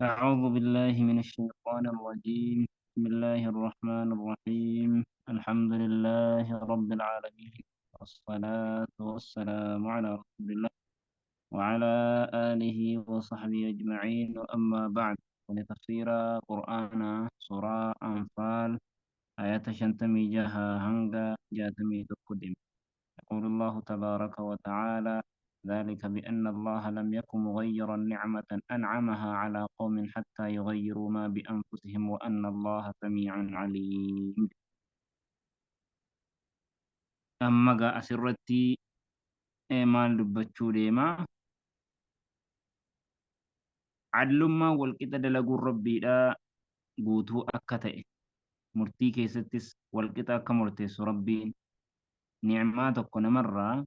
أعوذ بالله من الشيطان الرجيم. بسم الله الرحمن الرحيم. الحمد لله رب العالمين، والصلاة والسلام على رسول الله وعلى آله وصحبه أجمعين، وأما بعد. ولتفسير قرآن سورة أنفال آيات شنتمي جها هنگا جاتمي تقدم. يقول الله تبارك وتعالى: ذلك بأن الله لم يكن مغيرا نعمة أنعمها على قوم حتى يغيروا ما بأنفسهم وأن الله سميع عليم. أما جاء أسرتي مال دبتشو ديما عدل ما والكتا دلقوا ربي لا قوتو أكتئ مرتي كيستس والكتا كمرتس ربي نعماتك نمرة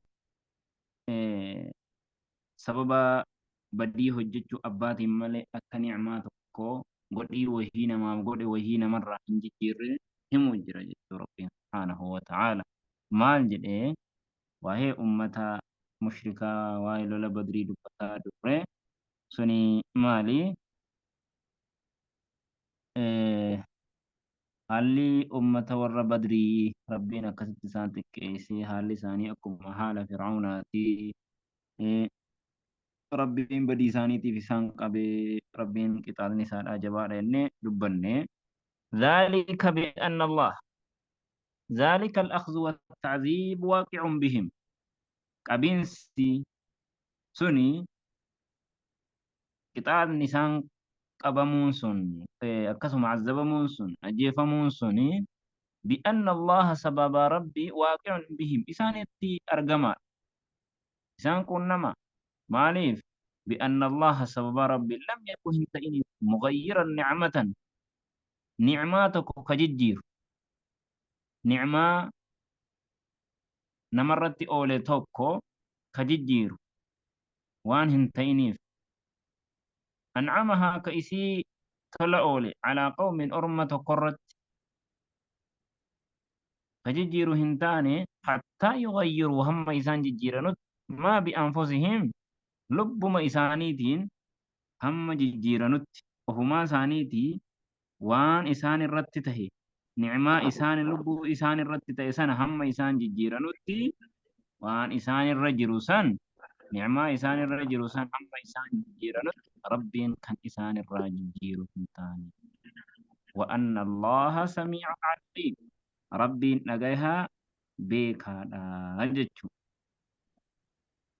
sababa badii hojjechuu abbaatiin malee akka ni'maa tokko godhii wahii namaaf godhe wahii namarraa hin jijjiirre himuu jira jechuu rabbiin subhaanahu wa ta'aala. Maal jedhee waa'ee ummata mushrikaa waa'ee lola badrii dubbataa durre suni maali? Haalli ummata warra badrii rabbiin akkasitti isaan xiqqeessee haalli isaanii akkuma haala fir'aunaati. Rabbiin badii isaaniitiif isaan qabee rabbiin qixaasni isaadhaa jabaadha jennee dubbanne. ذلك بأن الله ذلك الأخذ والتعذيب واقع بهم. قبينسي سني qixaasni isaan qabamuun sun akkasuma azzabamuun sun ajjeefamuun suni بأن الله سبب ربي واقع بهم isaanitti argama. isaan kun nama maaliif بأن الله سبب ربي لم يكن تئني مغيرا نعمة نعماتك كججير نعمة نمرت أولي توكو كججير وان هنتينيف أنعمها كإسي تلا أولي على قوم أرمة قرت كججير هنتاني حتى يغيروا هم إسان ججيرنت ما بأنفسهم lubbuma isaaniitiin hamma jijjiiranutti ofumaa isaaniitii waan isaan irratti tahe ni'maa isaan lubbuu isaan irratti ta'e sana hamma isaan jijjiiranutti waan isaan irra jiru san ni'maa isaan irra jiru san hamma isaan jijjiiranutti rabbiin kan isaan irraa jijjiiru hin taane. وأن الله سميع عليم ربين نجاها beekaadha jechuudha.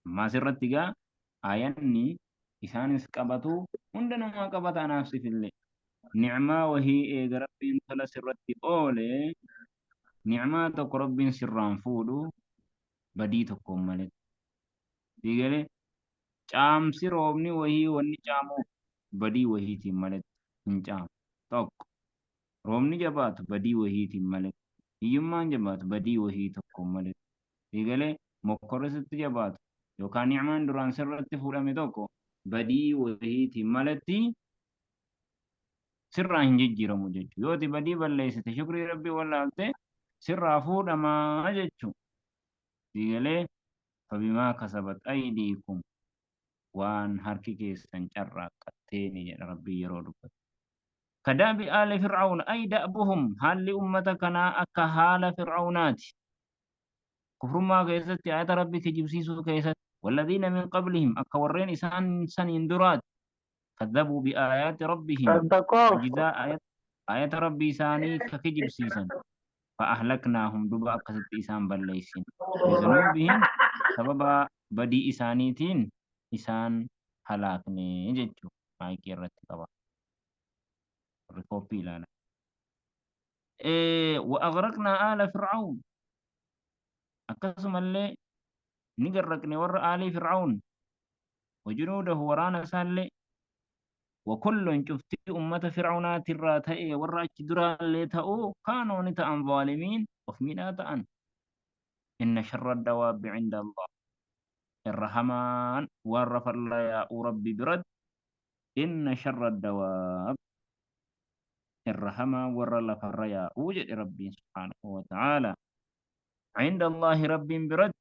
Ammaa asirratti gaa ayanni isaanis qabatu hunda namaa qabata anaaf sifillee ni'maa wahii eega rabbiin tola sirratti oole ni'maa tokko rabbiin sirraan fuudhu badii tokkoon malee diigale caamsi roobni wahii wanni caamuuf badii wahiitiin malee hin caamu tokko roobni jabaatu badii wahiitiin malee hiyyummaan jabaatu badii wahii tokkoon malee diigale mokkorrisitti jabaatu yookaan ni'maan duraan sirratti fuudhame tokko badii wahiitiin malatti sirraa hin jijjiiramu jechuudha. Yooti badii balleessite shukrii rabbii wallaalte sirraa fuudhamaa jechuudha. Diigalee fabimaa kasabat aydiikum waan harki keessan carraaqqatteeni jedha rabbii yeroo dubbatu. Kadaabi aali fir'aawna ay da'buhum haalli ummata kanaa akka haala fir'aawnaati. كفرما كيست آيات ربي كجبسيسو كيست والذين من قبلهم أكورين إسان سنين درات كذبوا بآيات ربهم وجزاء آيات ربي ساني كجبسيسا فأهلكناهم دبا كست إسان بليسين بذنوبهم سبب بدي إسانيتين إسان هلاكني جتشو مايكي الرتقبا ركوبي لانا وأغرقنا آل فرعون akkasumallee ni garraqne warra aalii fir'aun wajunuudahu waraana isaallee wakulloon cuftii ummata fir'aunaatirraa ta'e warra achi duraallee ta'uu kaanoo ni ta'an zaalimiin of miidhaa ta'an. inna sharra dawaabbi cinda allah irra hamaan warra farla yaa'uu rabbi biratti inna sharra dawaab irra hamaan warra lafarra yaa'uu jedhe rabbiin subhaanahu wa ta'aalaa. عند الله رب برد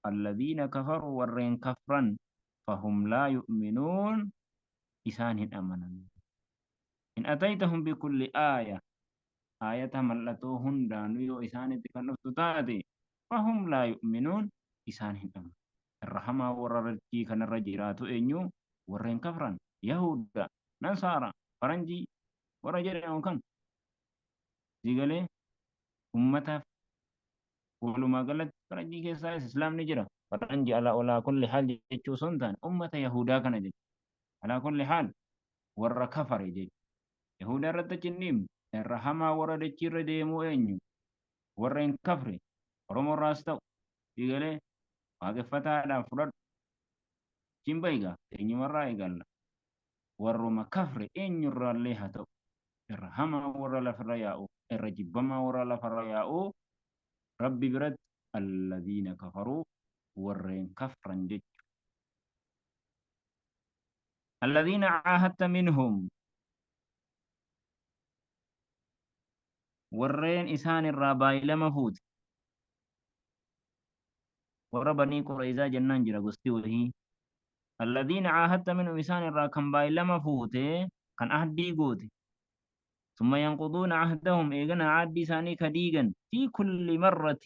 الذين كفروا ورين كفرا فهم لا يؤمنون إسان أمنا إن أتيتهم بكل آية آية ملتو هندان يو إسان تكنفتو تاتي فهم لا يؤمنون إسان هندام الرحمة وررتي كان الرجيرات إنيو ورين كفران يهودا نصارى فرنجي ورجل كان ديغلي أمتا ولما قالت فرنجي كيسا إسلام نجرا فرنجي على كل حال جيتشو سنتان أمتا يهودا كان جيتش على كل حال ور كفر جيتش يهودا رتجنيم الرحمة وررتي رديمو إنيو ورين كفري oromoo irraas ta'u diigalee waaqeffataadhaan fudhadhu cimbayga eenyumarraa eegalla warruma kafre eenyurraallee haa ta'u irra hamaa warra lafarra yaa'u irra jibbamaa warra lafarra yaa'u rabbi biratti alladiina kafaruu warreen kafran jechu alladiina caahadta minhum warreen isaan irraa baay'ilama fuute warra banii qurayzaa jennaan jira gosti wahii الذين عاهدت منهم إسان الرا كان بايلما فوته كان أهدي قوتي ثم ينقضون عهدهم إيغنا عادي ساني كديغا في كل مرة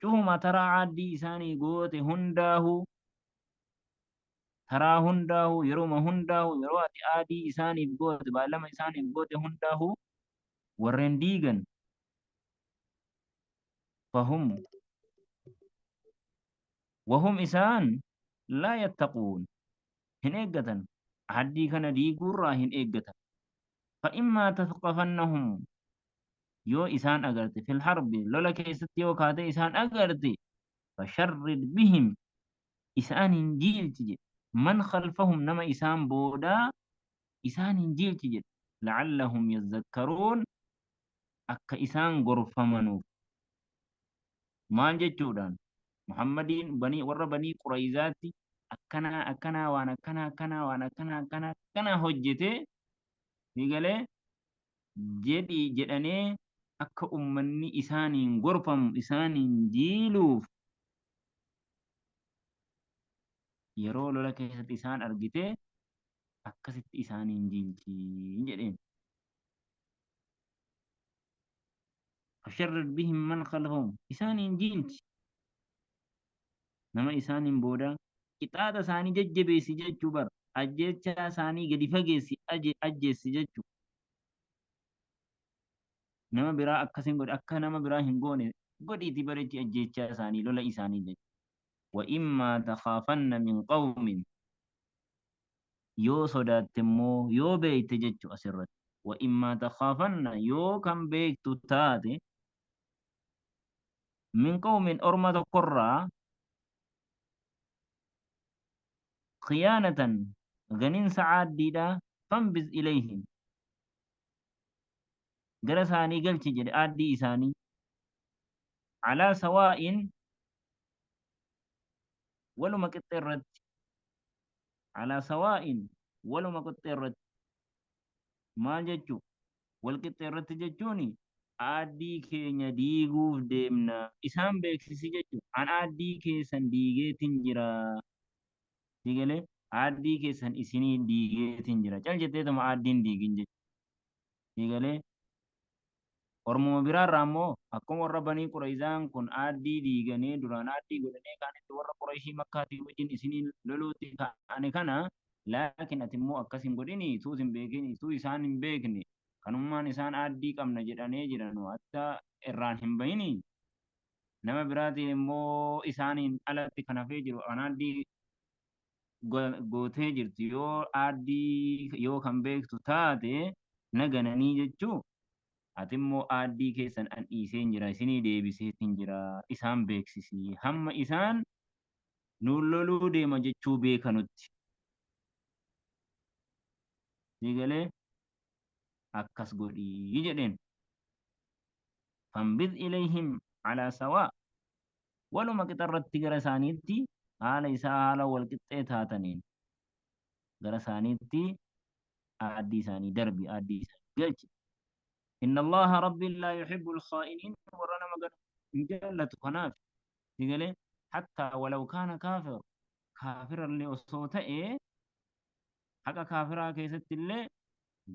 شوما ترى عادي ساني قوتي هنداه ترى هنداه يروم هنداه يرواتي عادي إساني بقوت بايلما إساني بقوتي هنداه ورين ديغا فهم وهم إسان لا يتقون هن إيغة عادي كان ديغورا هن إيغة فإما تثقفنهم yoo isaan agarte fil harbi lola keessatti yoo kaate isaan agarte fasharrid bihim isaanin jiilchi jedhe man khalfahum nama isaan boodaa isaanin jiilchi jedhe la'allahum yazzakkaruun akka isaan gorfamanuuf maal jechuudhaan muhammadiin warra banii qurayzaatti akkanaa waan akkanaa hojjete digalee jedhanee akka ummanni isaaniin gorfamu isaaniin jiiluuf yeroo lola keessatti isaan argite akkasitti isaaniin jiilchi jedheen. Fasharrid bihim man khalfahum isaaniin jiilchi nama isaaniin booda qixaaxa isaanii jajjabeessi jechuu bar ajjechaa isaanii gadi fageessi ajjeessi jechuu nama biraa akkasin godhe akka nama biraa hin goone godhiiti bareechi ajjechaa isaanii lola isaanii jechuudha. وإما تخافن من قوم يو صدات مو يو بيت جتشو أسرت وإما تخافن يو كم بيت تاتي من قوم أرمى قرى خيانة غنين سعاد ديدا فانبز إليهم جلساني قلت جد آدي إساني على سواء ولو ما كترت على سواء ولو ما كترت ما جتشو والكترت جتشوني آدي كينيا ديغوف ديمنا إسان بيكسي جتشو عن آدي كيسان ديغي تنجرا ديغلي آدي كيسان إسيني ديغي تنجرا چل جتے تم آدين ديغين جتشو ديغلي Ormoo biraarraa immoo akkuma warra banii Qurayzaan kun aaddii diiganii duraan aaddii godhanii kaanitti warra Qurayshii makkaatii wajjin isinii loluutti ka'ane kana laakiin ati immoo akkas hin godhini tuu hin beekini tuu isaan hin beekne kanummaan isaan aaddii qabna jedhanii jiran akka irraan hin bahini nama biraatiin immoo isaaniin alatti kan hafee jiru an aaddii gootee jirti yoo aaddii yoo kan beektu taate nagananii jechuu ati immoo aaddii keessan an dhiiseen jira isinii deebiseetiin jira isaan beeksisi hamma isaan nuun loluu deema jechuu beekanutti digalee akkas godhii jedheen fanbid ilayhim calaa sawaa waluma qixarratti gara isaaniitti haala isaa haala wal qixxee taataniin gara isaaniitti aaddii isaanii darbi aaddii isaanii galchi إن الله ربي لا يحب الخائنين ورنا مجر جلة خناف حتى ولو كان كافر كافرا لأصوته haqa kaafiraa keessatti illee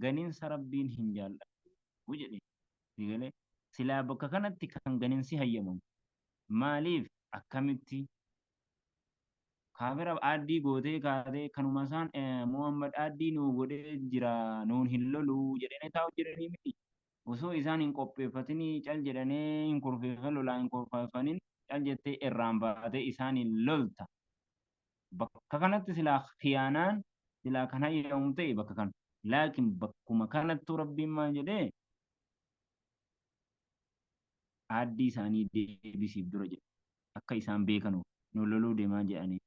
ganinsa rabbiin hin jaallatu jedhe galee silaa bakka kanatti kan ganinsi hayyamamu maaliif akkamitti kaafira aaddii gootee kaatee kanuma isaan Muhammad aaddii nuu godhee jira nuun hin lolu jedhanii taa'u jedhanii miti osoo isaan hin qopheeffatinii cal jedhanii hin kurfeeffan lolaa hin kurfeeffanin cal jettee irraan baatee isaan hin lolta bakka kanatti silaa khiyaanaan silaa kan hayyamu ta'e bakka kana laakiin bakkuma kanattu rabbiin maal jedhee aaddii isaanii deebisiif dura jedhe akka isaan beekanu nu loluu deemaa jedhanii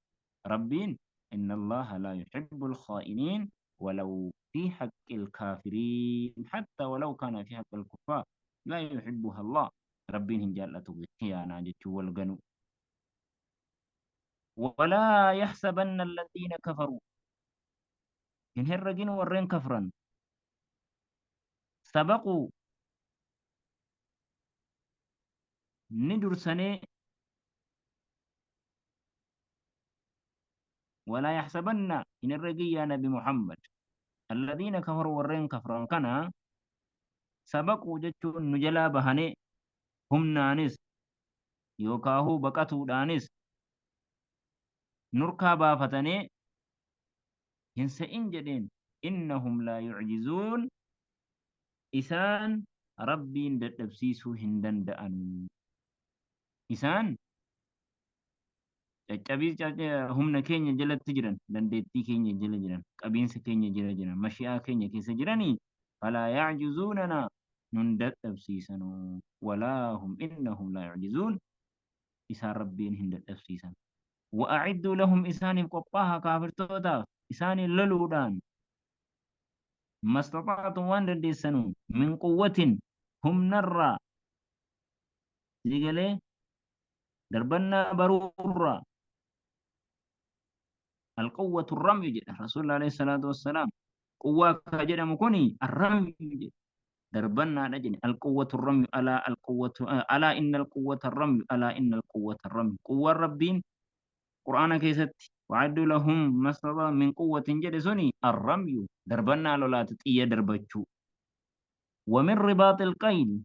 ربين إن الله لا يحب الخائنين ولو في حق الكافرين حتى ولو كان في حق الكفار لا يحبها الله ربين هنجالة خيانة جتشو والغنو ولا يحسبن الذين كفروا إن هرجين ورين كفرا سبقوا ندر سنة ولا يحسبن إن الرقي يا نبي محمد الذين كفروا ورين كفران كنا سبقوا جتشو نجلا بهني هم نانس يوكاهو بقتو دانس نركا بافتني هنسئن جدين إنهم لا يعجزون إسان ربين دتبسيسو هندن دأن إسان caccabii humna keenya jalatti jiran dandeettii keenya jala jiran qabiinsa keenya jala jiran mashi'aa keenya keessa jiranii falaa yacjizuunana nun dadhabsiisanuu walaa hum innahum laa yacjizuun isaan rabbiin hin dadhabsiisan wa'acidduu lahum isaaniif qophaaha kaafirtootaaf isaaniin loluudhaan mastaxaatum waan dandeessanuu min quwwatin humnarraa sigalee darbannaa baruurraa القوة الرمي جدا رسول الله عليه الصلاة والسلام قوة كجدا مكوني الرمي جدا دربنا نجني القوة الرمي ألا القوة ألا إن القوة الرمي ألا إن القوة الرمي قوة ربين قرآن كيست وعدوا لهم ما استطاع من قوة جدا سني الرمي دربنا لولا تتئي دربتشو ومن رباط القيل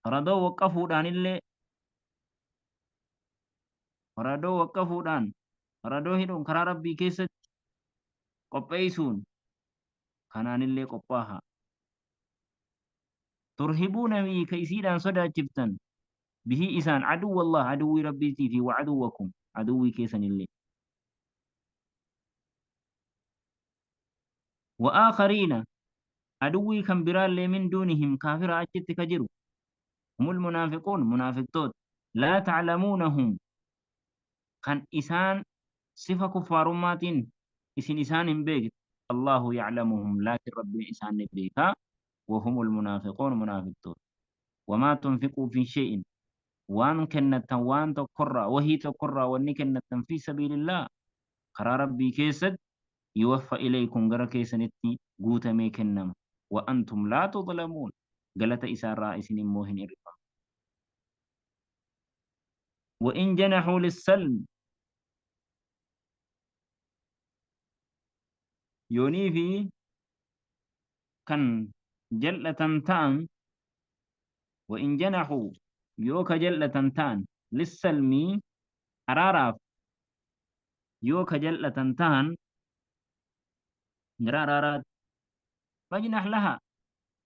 ردوا وقفوا دان اللي ردوا وقفوا دان radoo hidhuun karaa rabbii keessatti qopheessuun kanaanillee qophaaha turhibuuna bihi ka isiidhaan sodaachiftan bihi isaan aduwwa allah aduwwii rabbiitii fi wacaduwwakum aduwwii keessanillee وآخرين أدوي كم برال من دونهم كافر أجت كجرو هم المنافقون منافقون لا تعلمونهم كان إسان صفة كفارمات إسان بيت الله يعلمهم لكن ربي إسان بيكا وهم المنافقون منافقون وما تنفقوا في شيء وان كنت وان تقرى وهي تقرى وان كنت في سبيل الله قرى ربي كيسد يوفى إليكم غير كيسنتي قوت ميكنم وأنتم لا تظلمون قالت إسان رئيس موهن إرفا وإن جنحوا للسلم يوني في كان جلة تان وإن جنحوا يوك جلة تان للسلم أرارف يوك جلة تان أرارات فاجنح لها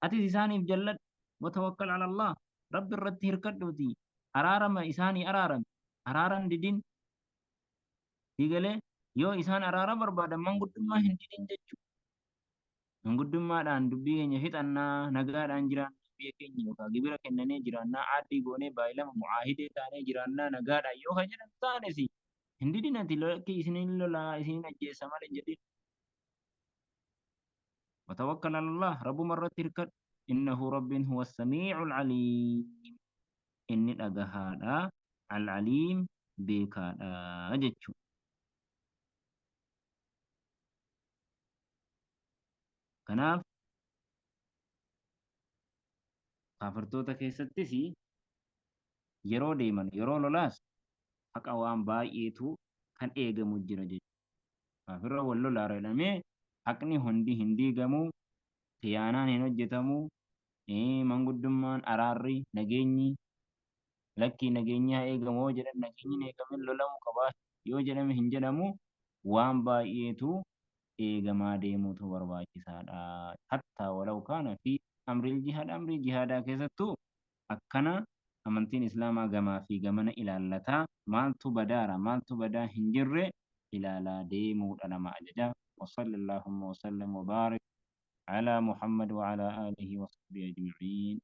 أتي إساني في جلد وتوكل على الله رب الرد هركدوتي أرارم إساني أرارم ددين تيغلي yoo isaan araara barbaadan manguddummaa hin didin jechuudha. Manguddummaadhaan dubbii keenya fixannaa nagaadhaan jiraannaa biyya keenya yookaan gibira kennanee jiraannaa aaddii goonee baay'ilama mucaahidee taanee jiraannaa nagaadhaan yoo kan jedhan taanes hin didinati lokki isiniin lolaa isiniin ajjeessa malee jedhin. وتوكل على الله رب مرة تركت إنه رب هو السميع العليم إني أجهادا العليم بكادا أجتشو kanaaf kaafirtoota keessattis yeroo deeman yeroo lolaas haqa waan baay'eetu kan eegamu jira jechuudha. kafirra wal lolaara jedhamee haqni hundi hin diigamuu, khiyaanaan hin hojjetamuu, manguddummaan araarri nageenyi lakkii nageenyi haa eegamu yoo jedhan nageenyi hin eegamin lolamuu qabaa yoo jedhame hin jedhamu waan baay'eetu eegamaa deemuutu barbaachisaadha. Hattaa walau kaana fi amrii jihaadaa keessattuu akkana amantiin islaamaa gamaa fi gamana ilaallataa maaltu badaara maaltu badaa hin jirre ilaalaa deemuudha nama ajaja. وصلى اللهم وسلم وبارك على محمد وعلى آله وصحبه أجمعين.